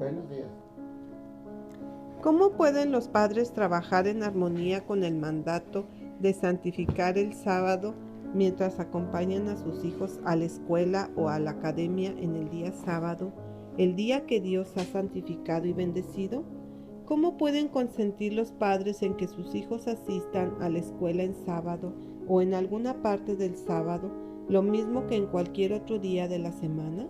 Buenos días. ¿Cómo pueden los padres trabajar en armonía con el mandato de santificar el sábado mientras acompañan a sus hijos a la escuela o a la academia en el día sábado, el día que Dios ha santificado y bendecido? ¿Cómo pueden consentir los padres en que sus hijos asistan a la escuela en sábado o en alguna parte del sábado, lo mismo que en cualquier otro día de la semana?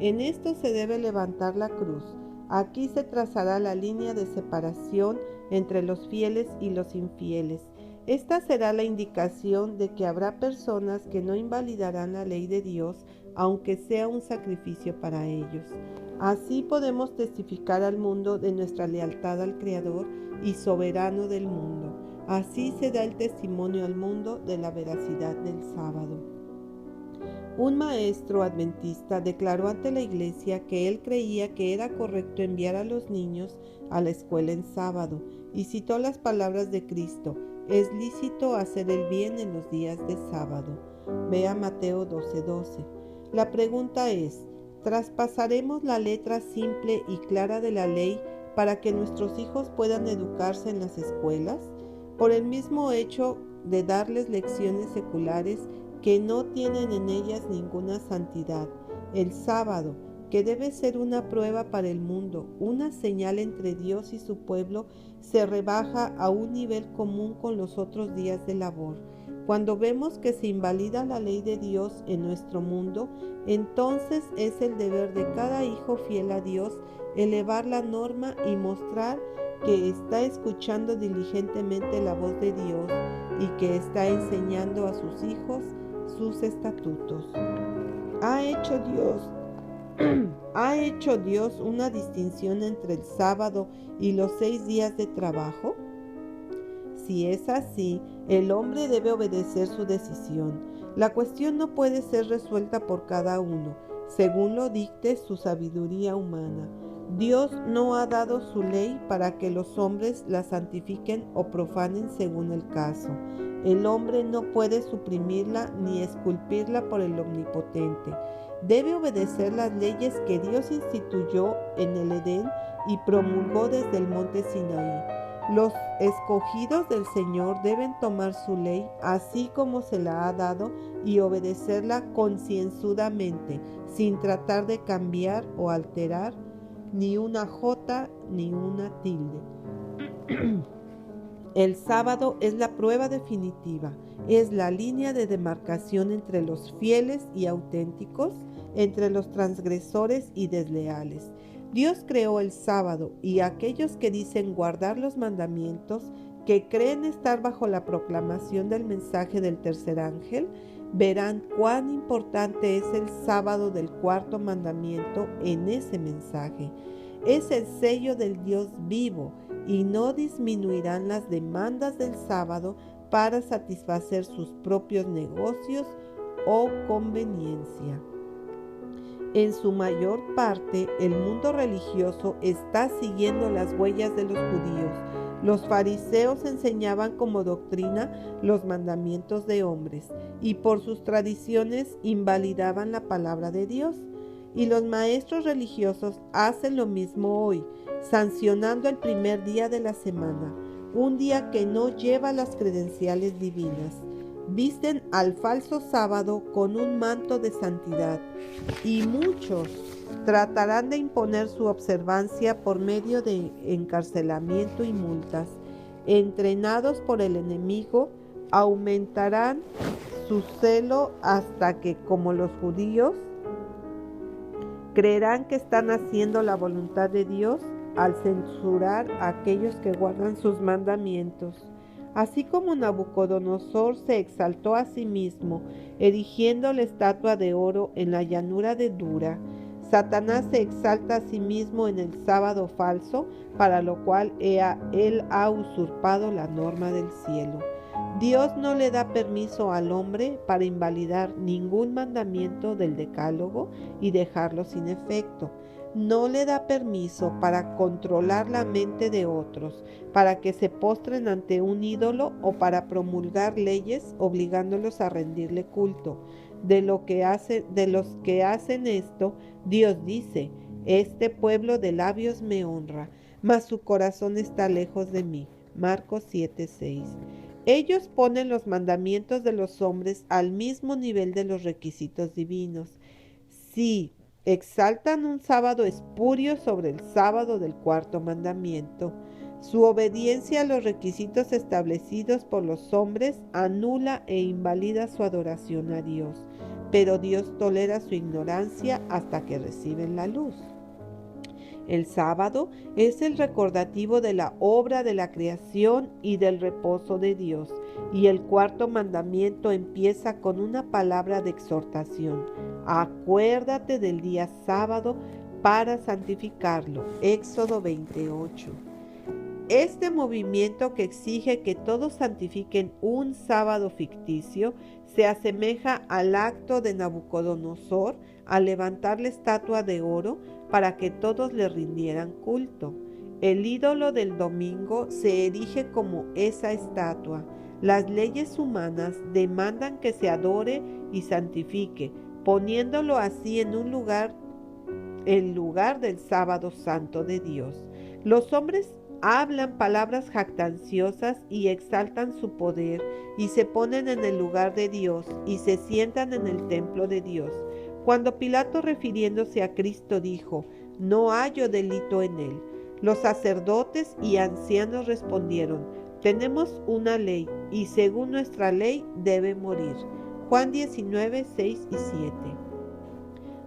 En esto se debe levantar la cruz. Aquí se trazará la línea de separación entre los fieles y los infieles. Esta será la indicación de que habrá personas que no invalidarán la ley de Dios, aunque sea un sacrificio para ellos. Así podemos testificar al mundo de nuestra lealtad al Creador y soberano del mundo. Así se da el testimonio al mundo de la veracidad del sábado. Un maestro adventista declaró ante la iglesia que él creía que era correcto enviar a los niños a la escuela en sábado y citó las palabras de Cristo: es lícito hacer el bien en los días de sábado. Vea Mateo 12:12. La pregunta es: ¿traspasaremos la letra simple y clara de la ley para que nuestros hijos puedan educarse en las escuelas? Por el mismo hecho de darles lecciones seculares que no tienen en ellas ninguna santidad. El sábado, que debe ser una prueba para el mundo, una señal entre Dios y su pueblo, se rebaja a un nivel común con los otros días de labor. Cuando vemos que se invalida la ley de Dios en nuestro mundo, entonces es el deber de cada hijo fiel a Dios elevar la norma y mostrar que está escuchando diligentemente la voz de Dios y que está enseñando a sus hijos sus estatutos. ¿Ha hecho Dios una distinción entre el sábado y los 6 días de trabajo? Si es así, el hombre debe obedecer su decisión. La cuestión no puede ser resuelta por cada uno, según lo dicte su sabiduría humana. Dios no ha dado su ley para que los hombres la santifiquen o profanen según el caso. El hombre no puede suprimirla ni esculpirla por el Omnipotente. Debe obedecer las leyes que Dios instituyó en el Edén y promulgó desde el monte Sinaí. Los escogidos del Señor deben tomar su ley así como se la ha dado y obedecerla concienzudamente, sin tratar de cambiar o alterar ni una jota ni una tilde. El sábado es la prueba definitiva, es la línea de demarcación entre los fieles y auténticos, entre los transgresores y desleales. Dios creó el sábado y aquellos que dicen guardar los mandamientos, que creen estar bajo la proclamación del mensaje del tercer ángel, verán cuán importante es el sábado del cuarto mandamiento en ese mensaje. Es el sello del Dios vivo y no disminuirán las demandas del sábado para satisfacer sus propios negocios o conveniencia. En su mayor parte, el mundo religioso está siguiendo las huellas de los judíos. Los fariseos enseñaban como doctrina los mandamientos de hombres y por sus tradiciones invalidaban la palabra de Dios. Y los maestros religiosos hacen lo mismo hoy, sancionando el primer día de la semana, un día que no lleva las credenciales divinas. Visten al falso sábado con un manto de santidad y muchos tratarán de imponer su observancia por medio de encarcelamiento y multas. Entrenados por el enemigo, aumentarán su celo hasta que, como los judíos, creerán que están haciendo la voluntad de Dios al censurar a aquellos que guardan sus mandamientos. Así como Nabucodonosor se exaltó a sí mismo, erigiendo la estatua de oro en la llanura de Dura, Satanás se exalta a sí mismo en el sábado falso, para lo cual él ha usurpado la norma del cielo. Dios no le da permiso al hombre para invalidar ningún mandamiento del Decálogo y dejarlo sin efecto. No le da permiso para controlar la mente de otros, para que se postren ante un ídolo o para promulgar leyes obligándolos a rendirle culto. De los que hacen esto, Dios dice: Este pueblo de labios me honra, mas su corazón está lejos de mí. Marcos 7:6. Ellos ponen los mandamientos de los hombres al mismo nivel de los requisitos divinos. Sí, exaltan un sábado espurio sobre el sábado del cuarto mandamiento. Su obediencia a los requisitos establecidos por los hombres anula e invalida su adoración a Dios, pero Dios tolera su ignorancia hasta que reciben la luz. El sábado es el recordativo de la obra de la creación y del reposo de Dios, y el cuarto mandamiento empieza con una palabra de exhortación: acuérdate del día sábado para santificarlo. Éxodo 28. Este movimiento que exige que todos santifiquen un sábado ficticio se asemeja al acto de Nabucodonosor al levantar la estatua de oro para que todos le rindieran culto. El ídolo del domingo se erige como esa estatua. Las leyes humanas demandan que se adore y santifique, poniéndolo así en lugar del sábado santo de Dios. Los hombres hablan palabras jactanciosas y exaltan su poder, y se ponen en el lugar de Dios y se sientan en el templo de Dios. Cuando Pilato, refiriéndose a Cristo, dijo: no hallo delito en él, los sacerdotes y ancianos respondieron: tenemos una ley, y según nuestra ley debe morir. Juan 19, 6 y 7.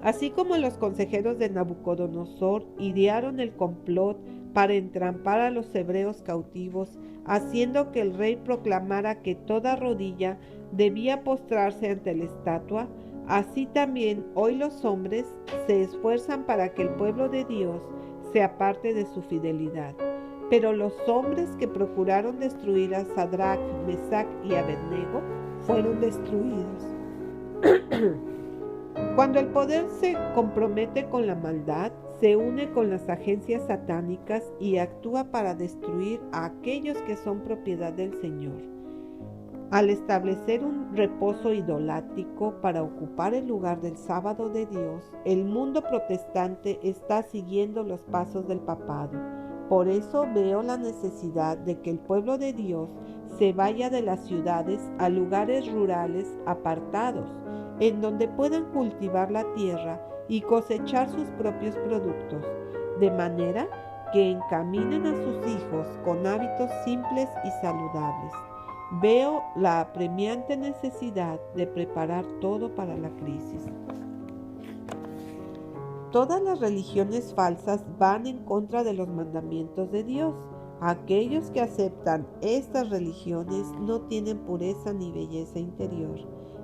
Así como los consejeros de Nabucodonosor idearon el complot para entrampar a los hebreos cautivos, haciendo que el rey proclamara que toda rodilla debía postrarse ante la estatua, así también hoy los hombres se esfuerzan para que el pueblo de Dios se aparte de su fidelidad. Pero los hombres que procuraron destruir a Sadrach, Mesach y Abednego fueron destruidos. Cuando el poder se compromete con la maldad, se une con las agencias satánicas y actúa para destruir a aquellos que son propiedad del Señor. Al establecer un reposo idolátrico para ocupar el lugar del sábado de Dios, el mundo protestante está siguiendo los pasos del papado. Por eso veo la necesidad de que el pueblo de Dios se vaya de las ciudades a lugares rurales apartados, en donde puedan cultivar la tierra y cosechar sus propios productos, de manera que encaminen a sus hijos con hábitos simples y saludables. Veo la apremiante necesidad de preparar todo para la crisis. Todas las religiones falsas van en contra de los mandamientos de Dios. Aquellos que aceptan estas religiones no tienen pureza ni belleza interior.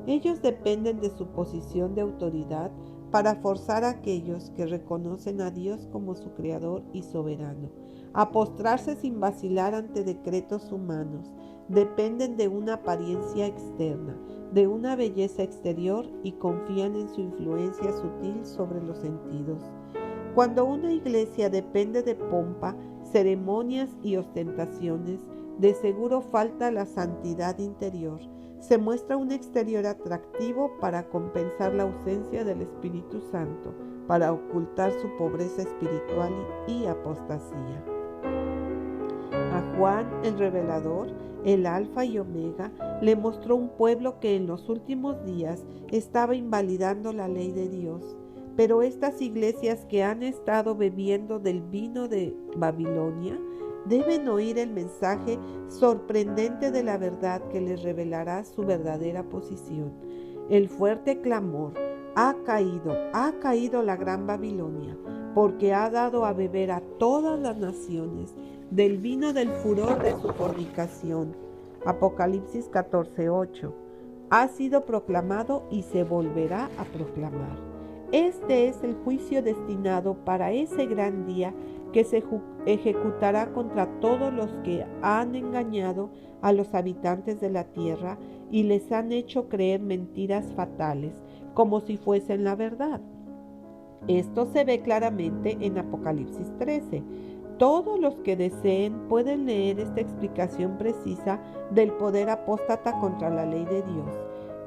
Ellos dependen de su posición de autoridad para forzar a aquellos que reconocen a Dios como su creador y soberano a postrarse sin vacilar ante decretos humanos. Dependen de una apariencia externa, de una belleza exterior, y confían en su influencia sutil sobre los sentidos. Cuando una iglesia depende de pompa, ceremonias y ostentaciones, de seguro falta la santidad interior. Se muestra un exterior atractivo para compensar la ausencia del Espíritu Santo, para ocultar su pobreza espiritual y apostasía. A Juan el Revelador, el Alfa y Omega, le mostró un pueblo que en los últimos días estaba invalidando la ley de Dios. Pero estas iglesias que han estado bebiendo del vino de Babilonia deben oír el mensaje sorprendente de la verdad que les revelará su verdadera posición. El fuerte clamor: ha caído la gran Babilonia, porque ha dado a beber a todas las naciones del vino del furor de su fornicación. Apocalipsis 14:8. Ha sido proclamado y se volverá a proclamar. Este es el juicio destinado para ese gran día que se ejecutará contra todos los que han engañado a los habitantes de la tierra y les han hecho creer mentiras fatales, como si fuesen la verdad. Esto se ve claramente en Apocalipsis 13. Todos los que deseen pueden leer esta explicación precisa del poder apóstata contra la ley de Dios.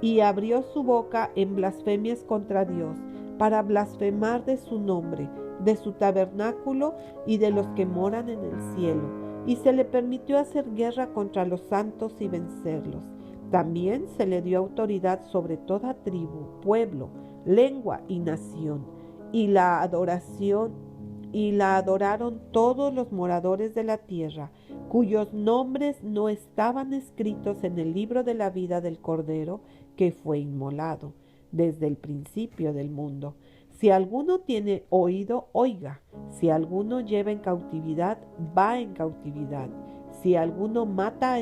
Y abrió su boca en blasfemias contra Dios, para blasfemar de su nombre, de su tabernáculo y de los que moran en el cielo, y se le permitió hacer guerra contra los santos y vencerlos. También se le dio autoridad sobre toda tribu, pueblo, lengua y nación, y la adoraron todos los moradores de la tierra, cuyos nombres no estaban escritos en el libro de la vida del Cordero que fue inmolado desde el principio del mundo. Si alguno tiene oído, oiga. Si alguno lleva en cautividad, va en cautividad. Si alguno mata a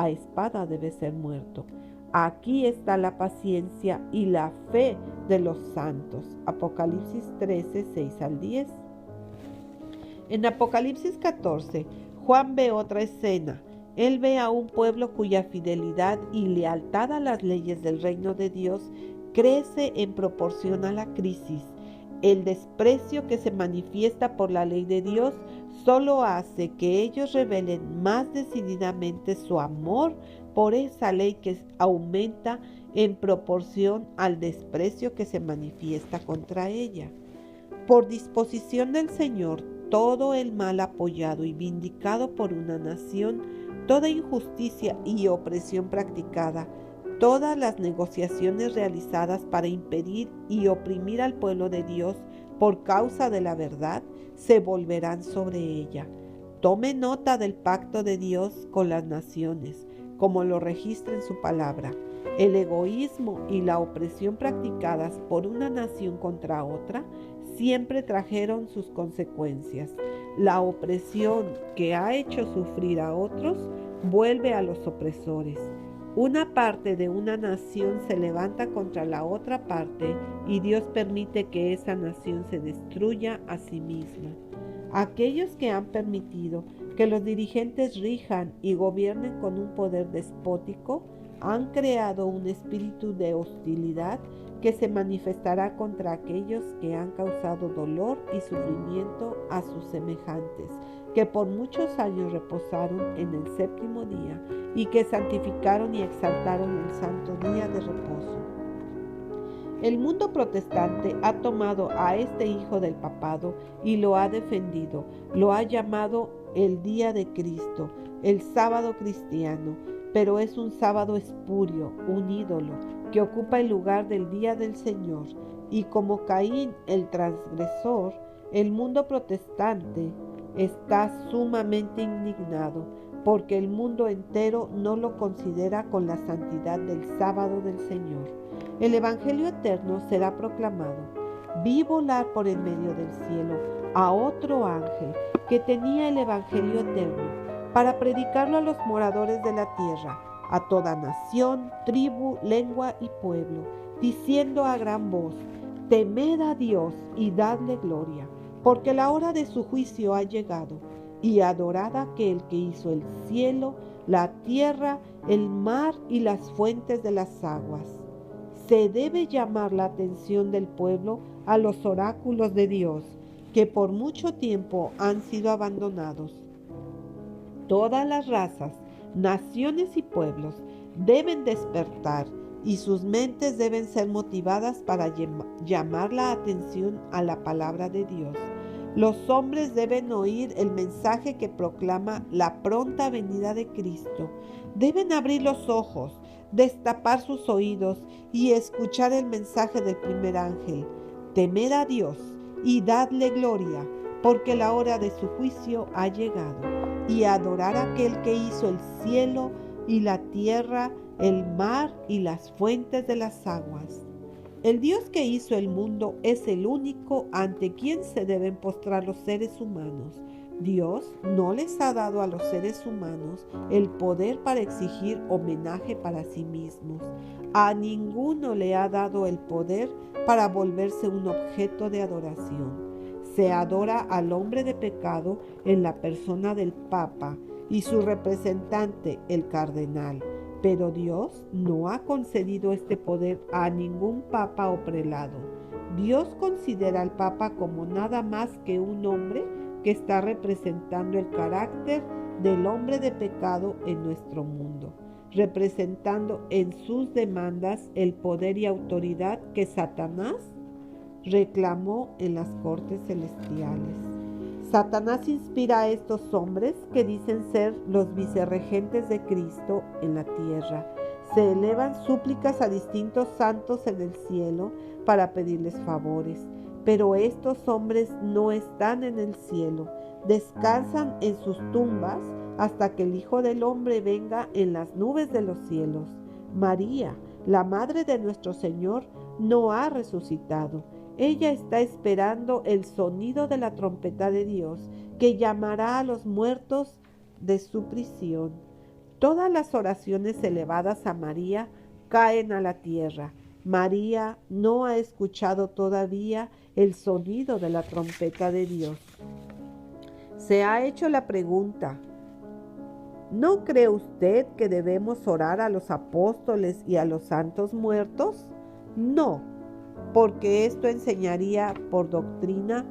espada debe ser muerto. Aquí está la paciencia y la fe de los santos. Apocalipsis 13, 6 al 10. En Apocalipsis 14, Juan ve otra escena. Él ve a un pueblo cuya fidelidad y lealtad a las leyes del reino de Dios crece en proporción a la crisis. El desprecio que se manifiesta por la ley de Dios solo hace que ellos revelen más decididamente su amor por esa ley que aumenta en proporción al desprecio que se manifiesta contra ella. Por disposición del Señor, todo el mal apoyado y vindicado por una nación, toda injusticia y opresión practicada, todas las negociaciones realizadas para impedir y oprimir al pueblo de Dios por causa de la verdad, se volverán sobre ella. Tome nota del pacto de Dios con las naciones, como lo registra en su palabra. El egoísmo y la opresión practicadas por una nación contra otra siempre trajeron sus consecuencias. La opresión que ha hecho sufrir a otros vuelve a los opresores. Una parte de una nación se levanta contra la otra parte y Dios permite que esa nación se destruya a sí misma. Aquellos que han permitido que los dirigentes rijan y gobiernen con un poder despótico han creado un espíritu de hostilidad que se manifestará contra aquellos que han causado dolor y sufrimiento a sus semejantes, que por muchos años reposaron en el séptimo día y que santificaron y exaltaron el santo día de reposo. El mundo protestante ha tomado a este hijo del papado y lo ha defendido, lo ha llamado el día de Cristo, el sábado cristiano, pero es un sábado espurio, un ídolo, que ocupa el lugar del día del Señor, y como Caín el transgresor, el mundo protestante está sumamente indignado, porque el mundo entero no lo considera con la santidad del sábado del Señor. El Evangelio eterno será proclamado. Vi volar por el medio del cielo a otro ángel que tenía el Evangelio eterno para predicarlo a los moradores de la tierra, a toda nación, tribu, lengua y pueblo, diciendo a gran voz: temed a Dios y dadle gloria, porque la hora de su juicio ha llegado, y adorad a aquel que hizo el cielo, la tierra, el mar y las fuentes de las aguas. Se debe llamar la atención del pueblo a los oráculos de Dios, que por mucho tiempo han sido abandonados. Todas las razas, naciones y pueblos deben despertar y sus mentes deben ser motivadas para llamar la atención a la palabra de Dios. Los hombres deben oír el mensaje que proclama la pronta venida de Cristo. Deben abrir los ojos, destapar sus oídos y escuchar el mensaje del primer ángel. Temed a Dios y dadle gloria, porque la hora de su juicio ha llegado, y adorar a aquel que hizo el cielo y la tierra, el mar y las fuentes de las aguas. El Dios que hizo el mundo es el único ante quien se deben postrar los seres humanos. Dios no les ha dado a los seres humanos el poder para exigir homenaje para sí mismos. A ninguno le ha dado el poder para volverse un objeto de adoración. Se adora al hombre de pecado en la persona del Papa y su representante, el cardenal. Pero Dios no ha concedido este poder a ningún papa o prelado. Dios considera al papa como nada más que un hombre que está representando el carácter del hombre de pecado en nuestro mundo, representando en sus demandas el poder y autoridad que Satanás reclamó en las cortes celestiales. Satanás inspira a estos hombres que dicen ser los vicerregentes de Cristo en la tierra. Se elevan súplicas a distintos santos en el cielo para pedirles favores, pero estos hombres no están en el cielo, descansan en sus tumbas hasta que el Hijo del Hombre venga en las nubes de los cielos. María, la madre de nuestro Señor, no ha resucitado. Ella está esperando el sonido de la trompeta de Dios, que llamará a los muertos de su prisión. Todas las oraciones elevadas a María caen a la tierra. María no ha escuchado todavía el sonido de la trompeta de Dios. Se ha hecho la pregunta: ¿no cree usted que debemos orar a los apóstoles y a los santos muertos? No, porque esto enseñaría por doctrina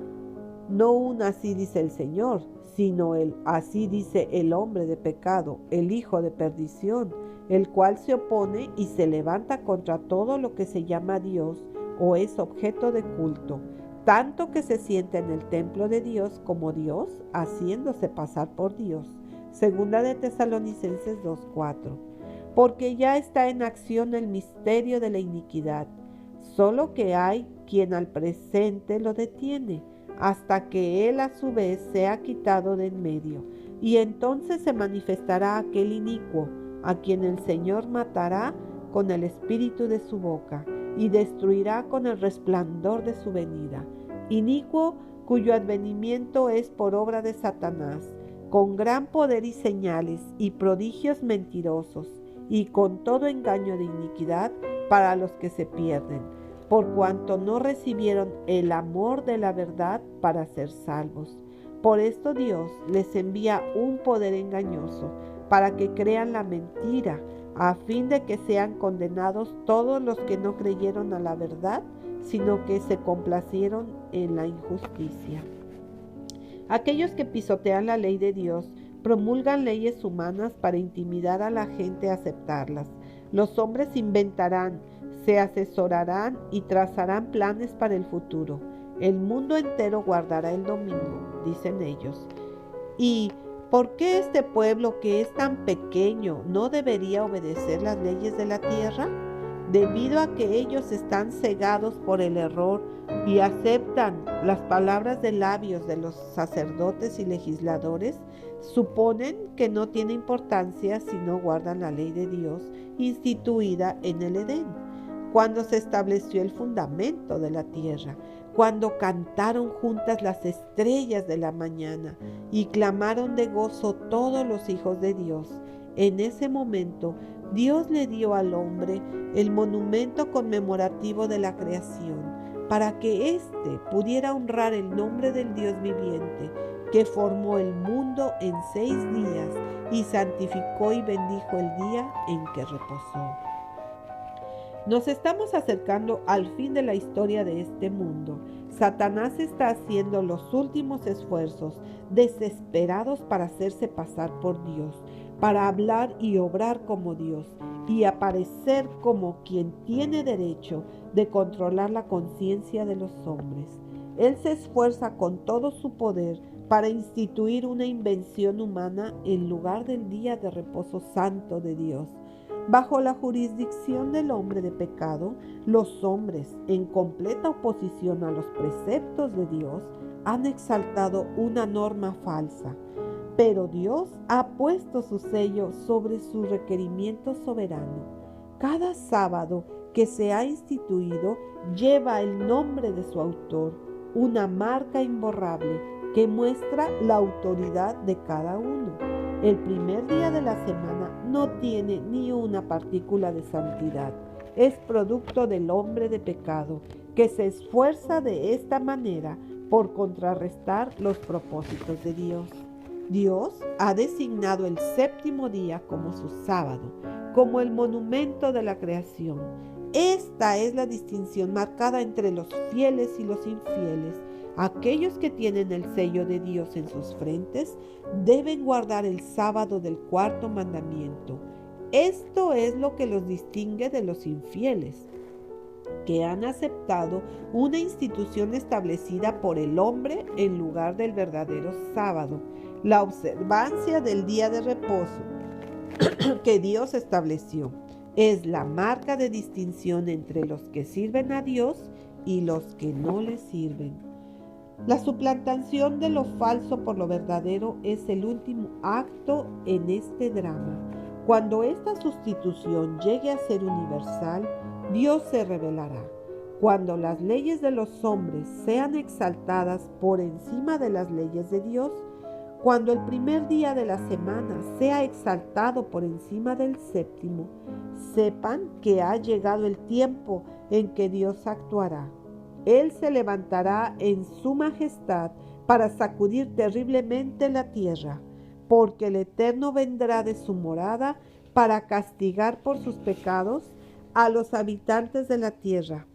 no un así dice el Señor, sino el así dice el hombre de pecado, el hijo de perdición, el cual se opone y se levanta contra todo lo que se llama Dios o es objeto de culto, tanto que se sienta en el templo de Dios como Dios, haciéndose pasar por Dios. Segunda de Tesalonicenses 2:4. Porque ya está en acción el misterio de la iniquidad, solo que hay quien al presente lo detiene, hasta que él a su vez sea quitado de en medio, y entonces se manifestará aquel inicuo, a quien el Señor matará con el espíritu de su boca, y destruirá con el resplandor de su venida. Inicuo cuyo advenimiento es por obra de Satanás, con gran poder y señales y prodigios mentirosos, y con todo engaño de iniquidad para los que se pierden, por cuanto no recibieron el amor de la verdad para ser salvos. Por esto Dios les envía un poder engañoso, para que crean la mentira, a fin de que sean condenados todos los que no creyeron a la verdad, sino que se complacieron en la injusticia. Aquellos que pisotean la ley de Dios promulgan leyes humanas para intimidar a la gente a aceptarlas. Los hombres inventarán, se asesorarán y trazarán planes para el futuro. El mundo entero guardará el domingo, dicen ellos. ¿Y por qué este pueblo que es tan pequeño no debería obedecer las leyes de la tierra? Debido a que ellos están cegados por el error y aceptan las palabras de labios de los sacerdotes y legisladores, suponen que no tiene importancia si no guardan la ley de Dios instituida en el Edén, cuando se estableció el fundamento de la tierra, cuando cantaron juntas las estrellas de la mañana y clamaron de gozo todos los hijos de Dios. En ese momento, Dios le dio al hombre el monumento conmemorativo de la creación, para que éste pudiera honrar el nombre del Dios viviente, que formó el mundo en 6 días y santificó y bendijo el día en que reposó. Nos estamos acercando al fin de la historia de este mundo. Satanás está haciendo los últimos esfuerzos desesperados para hacerse pasar por Dios, para hablar y obrar como Dios y aparecer como quien tiene derecho de controlar la conciencia de los hombres. Él se esfuerza con todo su poder para instituir una invención humana en lugar del día de reposo santo de Dios. Bajo la jurisdicción del hombre de pecado, los hombres, en completa oposición a los preceptos de Dios, han exaltado una norma falsa. Pero Dios ha puesto su sello sobre su requerimiento soberano. Cada sábado que se ha instituido lleva el nombre de su autor, una marca imborrable que muestra la autoridad de cada uno. El primer día de la semana no tiene ni una partícula de santidad. Es producto del hombre de pecado, que se esfuerza de esta manera por contrarrestar los propósitos de Dios. Dios ha designado el séptimo día como su sábado, como el monumento de la creación. Esta es la distinción marcada entre los fieles y los infieles. Aquellos que tienen el sello de Dios en sus frentes deben guardar el sábado del 4º mandamiento. Esto es lo que los distingue de los infieles. que han aceptado una institución establecida por el hombre en lugar del verdadero sábado, la observancia del día de reposo que Dios estableció. Es la marca de distinción entre los que sirven a Dios y los que no le sirven. La suplantación de lo falso por lo verdadero es el último acto en este drama. Cuando esta sustitución llegue a ser universal, Dios se revelará. Cuando las leyes de los hombres sean exaltadas por encima de las leyes de Dios, cuando el primer día de la semana sea exaltado por encima del séptimo, sepan que ha llegado el tiempo en que Dios actuará. Él se levantará en su majestad para sacudir terriblemente la tierra, porque el Eterno vendrá de su morada para castigar por sus pecados a los habitantes de la tierra.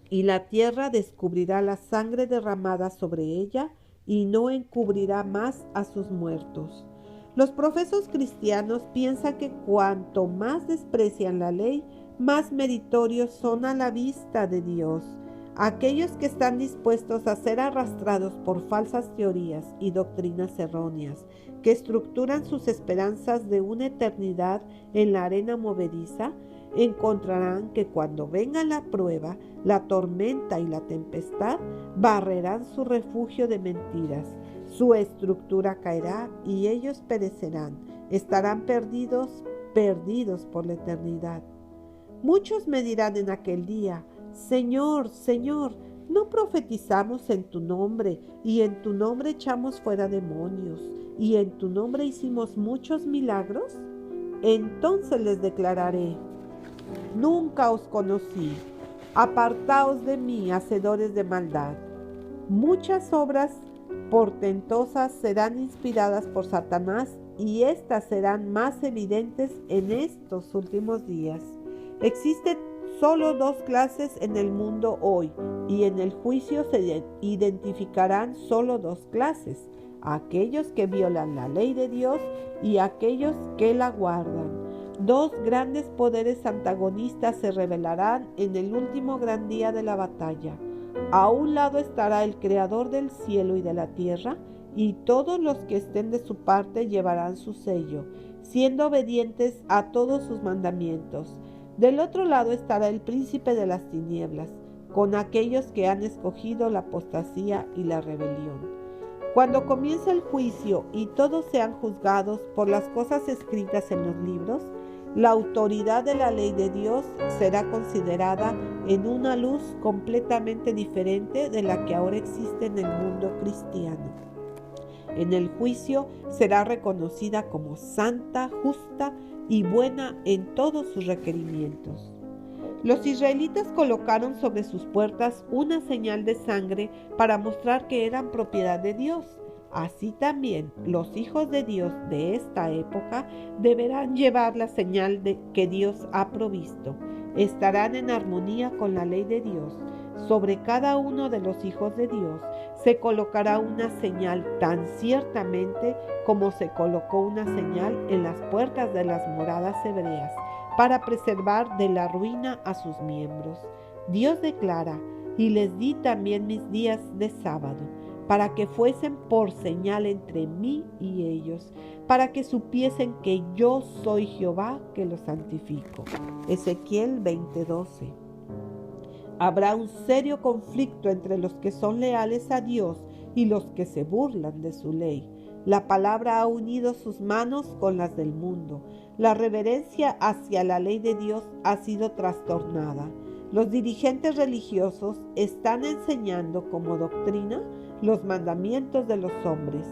Y la tierra descubrirá la sangre derramada sobre ella y no encubrirá más a sus muertos. Los profesos cristianos piensan que cuanto más desprecian la ley, más meritorios son a la vista de Dios. Aquellos que están dispuestos a ser arrastrados por falsas teorías y doctrinas erróneas, que estructuran sus esperanzas de una eternidad en la arena movediza, encontrarán que cuando venga la prueba, la tormenta y la tempestad, barrerán su refugio de mentiras. Su estructura caerá y ellos perecerán. Estarán perdidos por la eternidad. Muchos me dirán en aquel día: Señor, Señor, ¿no profetizamos en tu nombre, y en tu nombre echamos fuera demonios, y en tu nombre hicimos muchos milagros? Entonces les declararé: nunca os conocí. Apartaos de mí, hacedores de maldad. Muchas obras portentosas serán inspiradas por Satanás, y éstas serán más evidentes en estos últimos días. Existen solo dos clases en el mundo hoy, y en el juicio se identificarán solo dos clases: aquellos que violan la ley de Dios y aquellos que la guardan. Dos grandes poderes antagonistas se revelarán en el último gran día de la batalla. A un lado estará el Creador del cielo y de la tierra, y todos los que estén de su parte llevarán su sello, siendo obedientes a todos sus mandamientos. Del otro lado estará el príncipe de las tinieblas, con aquellos que han escogido la apostasía y la rebelión. Cuando comience el juicio y todos sean juzgados por las cosas escritas en los libros, la autoridad de la ley de Dios será considerada en una luz completamente diferente de la que ahora existe en el mundo cristiano. En el juicio será reconocida como santa, justa y buena en todos sus requerimientos. Los israelitas colocaron sobre sus puertas una señal de sangre para mostrar que eran propiedad de Dios. Así también los hijos de Dios de esta época deberán llevar la señal que Dios ha provisto. Estarán en armonía con la ley de Dios. Sobre cada uno de los hijos de Dios se colocará una señal tan ciertamente como se colocó una señal en las puertas de las moradas hebreas para preservar de la ruina a sus miembros. Dios declara: y les di también mis días de sábado, para que fuesen por señal entre mí y ellos, para que supiesen que yo soy Jehová que los santifico. Ezequiel 20:12. Habrá un serio conflicto entre los que son leales a Dios y los que se burlan de su ley. La palabra ha unido sus manos con las del mundo. La reverencia hacia la ley de Dios ha sido trastornada. Los dirigentes religiosos están enseñando como doctrina los mandamientos de los hombres.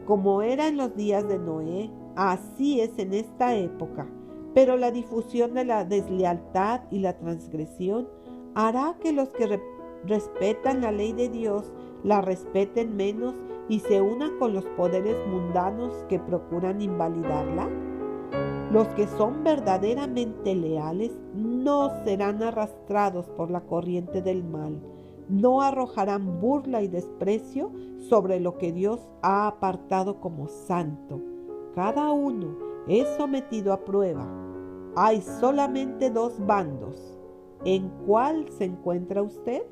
Como era en los días de Noé, así es en esta época. Pero la difusión de la deslealtad y la transgresión hará que los que respetan la ley de Dios la respeten menos y se unan con los poderes mundanos que procuran invalidarla. Los que son verdaderamente leales no serán arrastrados por la corriente del mal, no arrojarán burla y desprecio sobre lo que Dios ha apartado como santo. Cada uno es sometido a prueba. Hay solamente dos bandos, ¿En cuál se encuentra usted?